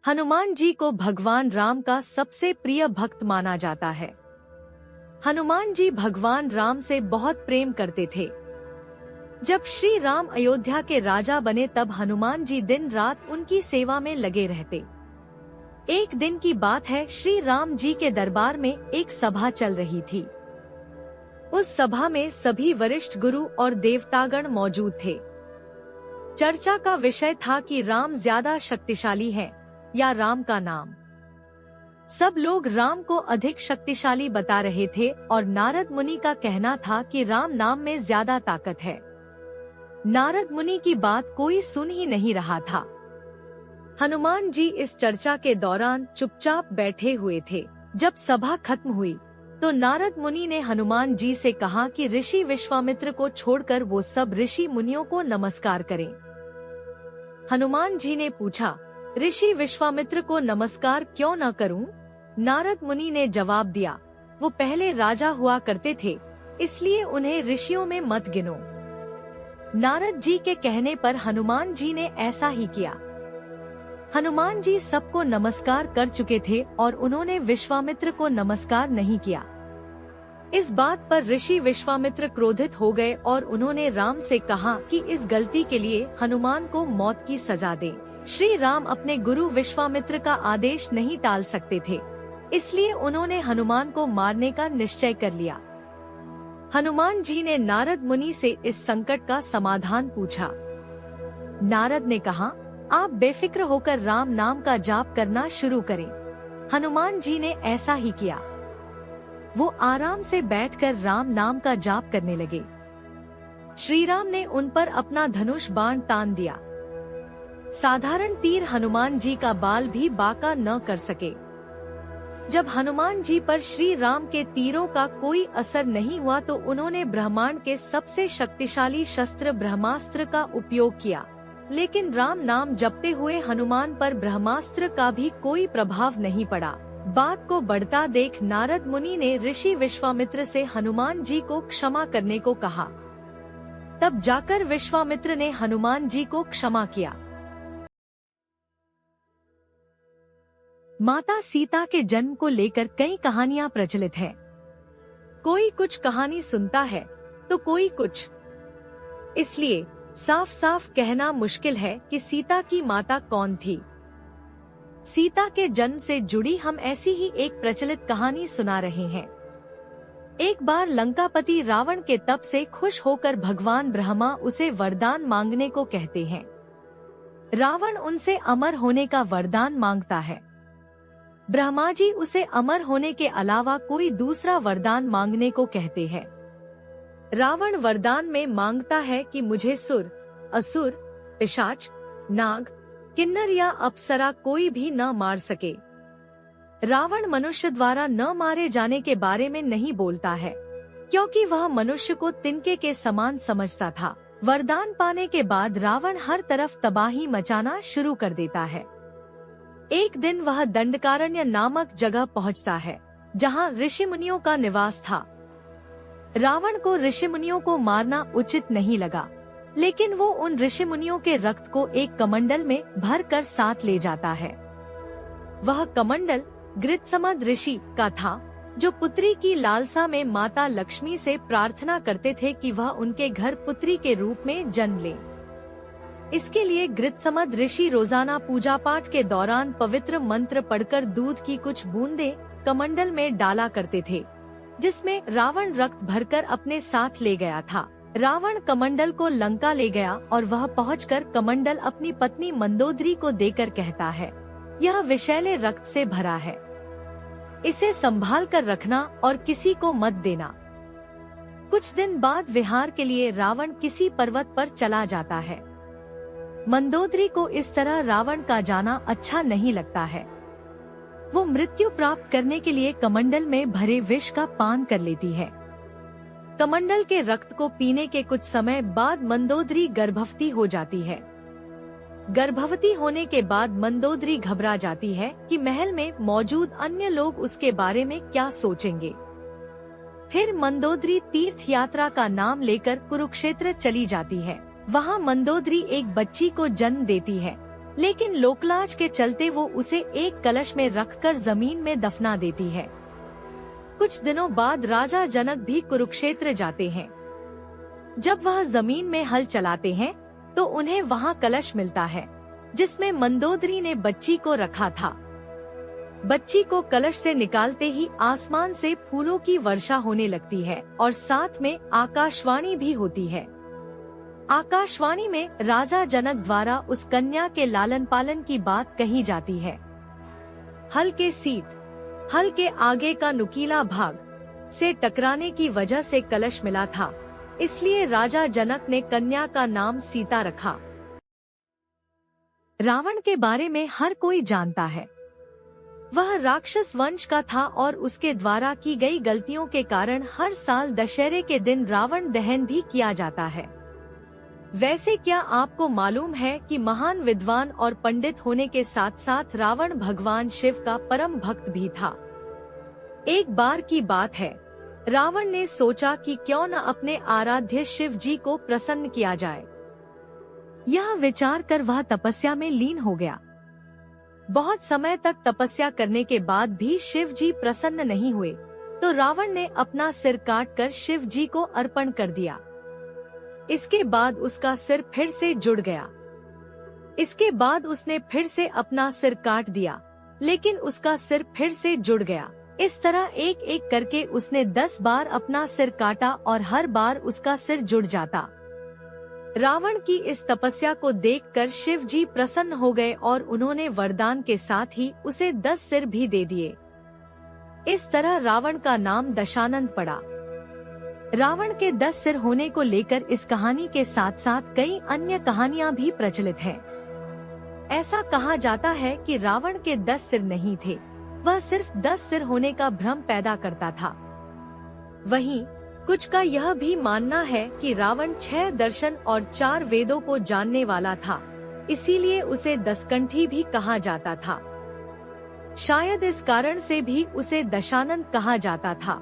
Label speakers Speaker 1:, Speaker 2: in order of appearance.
Speaker 1: हनुमान जी को भगवान राम का सबसे प्रिय भक्त माना जाता है। हनुमान जी भगवान राम से बहुत प्रेम करते थे। जब श्री राम अयोध्या के राजा बने तब हनुमान जी दिन रात उनकी सेवा में लगे रहते। एक दिन की बात है, श्री राम जी के दरबार में एक सभा चल रही थी। उस सभा में सभी वरिष्ठ गुरु और देवतागण मौजूद थे। चर्चा का विषय था कि राम ज्यादा शक्तिशाली हैं या राम का नाम। सब लोग राम को अधिक शक्तिशाली बता रहे थे और नारद मुनि का कहना था कि राम नाम में ज्यादा ताकत है। नारद मुनि की बात कोई सुन ही नहीं रहा था। हनुमान जी इस चर्चा के दौरान चुपचाप बैठे हुए थे। जब सभा खत्म हुई तो नारद मुनि ने हनुमान जी से कहा कि ऋषि विश्वामित्र को छोड़कर वो सब ऋषि मुनियों को नमस्कार करें। हनुमान जी ने पूछा, ऋषि विश्वामित्र को नमस्कार क्यों न करूं? नारद मुनि ने जवाब दिया, वो पहले राजा हुआ करते थे, इसलिए उन्हें ऋषियों में मत गिनो। नारद जी के कहने पर हनुमान जी ने ऐसा ही किया। हनुमान जी सबको नमस्कार कर चुके थे और उन्होंने विश्वामित्र को नमस्कार नहीं किया। इस बात पर ऋषि विश्वामित्र क्रोधित हो गए और उन्होंने राम से कहा कि इस गलती के लिए हनुमान को मौत की सजा दें। श्री राम अपने गुरु विश्वामित्र का आदेश नहीं टाल सकते थे, इसलिए उन्होंने हनुमान को मारने का निश्चय कर लिया। हनुमान जी ने नारद मुनि से इस संकट का समाधान पूछा। नारद ने कहा, आप बेफिक्र होकर राम नाम का जाप करना शुरू करें। हनुमान जी ने ऐसा ही किया। वो आराम से बैठकर राम नाम का जाप करने लगे। श्री राम ने उन पर अपना धनुष बाण तान दिया। साधारण तीर हनुमान जी का बाल भी बांका न कर सके। जब हनुमान जी पर श्री राम के तीरों का कोई असर नहीं हुआ तो उन्होंने ब्रह्मांड के सबसे शक्तिशाली शस्त्र ब्रह्मास्त्र का उपयोग किया, लेकिन राम नाम जपते हुए हनुमान पर ब्रह्मास्त्र का भी कोई प्रभाव नहीं पड़ा। बात को बढ़ता देख नारद मुनि ने ऋषि विश्वामित्र से हनुमान जी को क्षमा करने को कहा। तब जाकर विश्वामित्र ने हनुमान जी को क्षमा किया। माता सीता के जन्म को लेकर कई कहानियां प्रचलित हैं। कोई कुछ कहानी सुनता है तो कोई कुछ, इसलिए साफ साफ कहना मुश्किल है कि सीता की माता कौन थी। सीता के जन्म से जुड़ी हम ऐसी ही एक प्रचलित कहानी सुना रहे हैं। एक बार लंकापति रावण के तप से खुश होकर भगवान ब्रह्मा उसे वरदान मांगने को कहते हैं। रावण उनसे अमर होने का वरदान मांगता है। ब्रह्मा जी उसे अमर होने के अलावा कोई दूसरा वरदान मांगने को कहते हैं। रावण वरदान में मांगता है कि मुझे सुर, असुर, पिशाच, नाग, किन्नर या अप्सरा कोई भी न मार सके। रावण मनुष्य द्वारा न मारे जाने के बारे में नहीं बोलता है, क्योंकि वह मनुष्य को तिनके के समान समझता था। वरदान पाने के बाद रावण हर तरफ तबाही मचाना शुरू कर देता है। एक दिन वह दंडकारण्य नामक जगह पहुंचता है, जहां ऋषि मुनियों का निवास था। रावण को ऋषि मुनियों को मारना उचित नहीं लगा, लेकिन वो उन ऋषि मुनियों के रक्त को एक कमंडल में भर कर साथ ले जाता है। वह कमंडल गृत्समद ऋषि का था, जो पुत्री की लालसा में माता लक्ष्मी से प्रार्थना करते थे कि वह उनके घर पुत्री के रूप में जन्म ले। इसके लिए गृत्समद ऋषि रोजाना पूजा पाठ के दौरान पवित्र मंत्र पढ़कर दूध की कुछ बूंदें कमंडल में डाला करते थे, जिसमें रावण रक्त भरकर अपने साथ ले गया था। रावण कमंडल को लंका ले गया और वह पहुंचकर कमंडल अपनी पत्नी मंदोदरी को देकर कहता है, यह विषैले रक्त से भरा है, इसे संभाल कर रखना और किसी को मत देना। कुछ दिन बाद विहार के लिए रावण किसी पर्वत पर चला जाता है। मंदोदरी को इस तरह रावण का जाना अच्छा नहीं लगता है। वो मृत्यु प्राप्त करने के लिए कमंडल में भरे विष का पान कर लेती है। कमंडल के रक्त को पीने के कुछ समय बाद मंदोदरी गर्भवती हो जाती है। गर्भवती होने के बाद मंदोदरी घबरा जाती है कि महल में मौजूद अन्य लोग उसके बारे में क्या सोचेंगे। फिर मंदोदरी तीर्थ यात्रा का नाम लेकर कुरुक्षेत्र चली जाती है। वहाँ मंदोदरी एक बच्ची को जन्म देती है। लेकिन लोकलाज के चलते वो उसे एक कलश में रखकर जमीन में दफना देती है। कुछ दिनों बाद राजा जनक भी कुरुक्षेत्र जाते हैं। जब वह जमीन में हल चलाते हैं तो उन्हें वहाँ कलश मिलता है जिसमें मंदोदरी ने बच्ची को रखा था। बच्ची को कलश से निकालते ही आसमान से फूलों की वर्षा होने लगती है और साथ में आकाशवाणी भी होती है। आकाशवाणी में राजा जनक द्वारा उस कन्या के लालन पालन की बात कही जाती है। हल के सीत, हल के आगे का नुकीला भाग से टकराने की वजह से कलश मिला था, इसलिए राजा जनक ने कन्या का नाम सीता रखा। रावण के बारे में हर कोई जानता है। वह राक्षस वंश का था और उसके द्वारा की गई गलतियों के कारण हर साल दशहरे के दिन रावण दहन भी किया जाता है। वैसे क्या आपको मालूम है कि महान विद्वान और पंडित होने के साथ साथ रावण भगवान शिव का परम भक्त भी था। एक बार की बात है, रावण ने सोचा कि क्यों न अपने आराध्य शिव जी को प्रसन्न किया जाए। यह विचार कर वह तपस्या में लीन हो गया। बहुत समय तक तपस्या करने के बाद भी शिव जी प्रसन्न नहीं हुए, तो रावण ने अपना सिर काटकर शिव जी को अर्पण कर दिया। इसके बाद उसका सिर फिर से जुड़ गया। इसके बाद उसने फिर से अपना सिर काट दिया, लेकिन उसका सिर फिर से जुड़ गया। इस तरह एक एक करके उसने 10 बार अपना सिर काटा और हर बार उसका सिर जुड़ जाता। रावण की इस तपस्या को देखकर शिव जी प्रसन्न हो गए और उन्होंने वरदान के साथ ही उसे 10 सिर भी दे दिए। इस तरह रावण का नाम दशानन पड़ा। रावण के 10 सिर होने को लेकर इस कहानी के साथ साथ कई अन्य कहानियां भी प्रचलित हैं। ऐसा कहा जाता है कि रावण के 10 सिर नहीं थे, वह सिर्फ 10 सिर होने का भ्रम पैदा करता था। वहीं कुछ का यह भी मानना है कि रावण 6 दर्शन और 4 वेदों को जानने वाला था, इसीलिए उसे दशकंठी भी कहा जाता था। शायद इस कारण से भी उसे दशानन कहा जाता था।